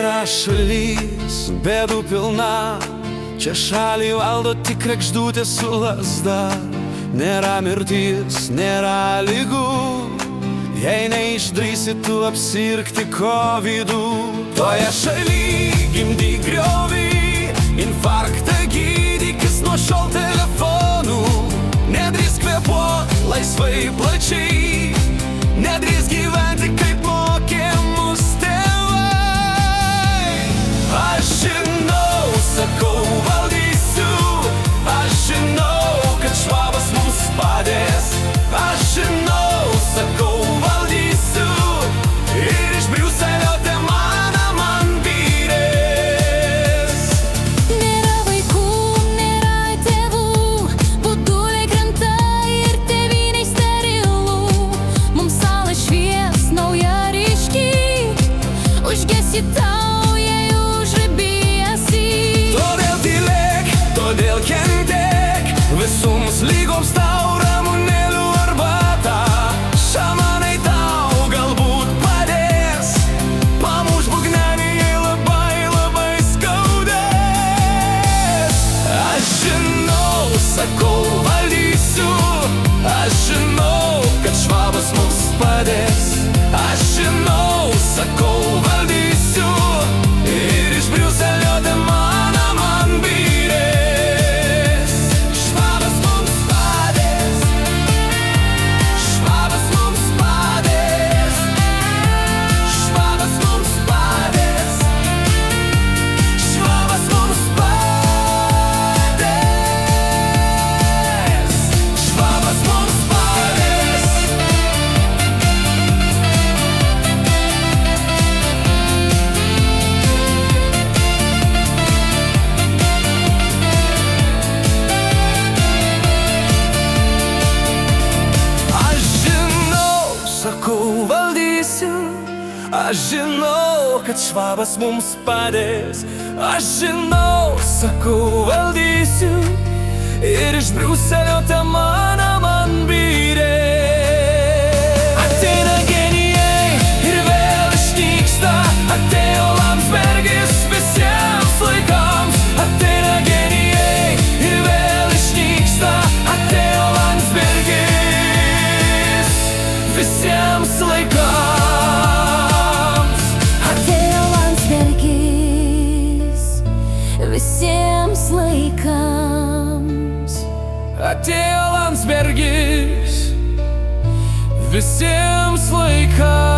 yra šalis bėdų pilna, čia šalį valdo tik kregždutė su lazda. Nėra mirtis, nėra lygų, jei neišdrįsi tu apsirgti kovidu. Toje šaly gimdyk griovį, infarktą gydykis nuo šiol telefonų. Nedrįsk kvėpuot laisvai plačiai, nedrįsk gyventi kaip mokė mus tėvai. Aš žinau, sakau, valdysiu, aš žinau, kad švabas mums padės. Aš žinau, sakau, valdysiu, ir iš Briuselio te man byrės. Nėra vaikų, nėra tėvų, buduliai krenta ir tėvynei sterilu. Mums salą švies nauja ryški, užgesi tau, jei užribijasi. Todėl tylėk, todėl kentėk, visoms lygoms tau ramunėlių arbata. Šamanai tau galbūt padės, pamuš būgnelį, jei labai skaudės. Aš žinau, sakau, valdysiu, aš žinau, kad švabas mums padės. Aš žinau, sakau, valdysiu, ir iš Briuselio te man byrės. Švabas mums padės, švabas mums padės, švabas mums padės, švabas mums padės, švabas mums padės. Aš žinau, sakau, valdysiu, aš žinau, kad švabas mums padės. Aš žinau, sakau, valdysiu, ir iš Briuselio te man byrės. Ateina genijai ir vėl išnyksta, atėjo Landsbergis visiems laikams. Ateina genijai ir vėl išnyksta, atėjo Landsbergis visiems laikams. Atėjo Landsbergis visiems laikams. Atėjo Landsbergis visiems laikams.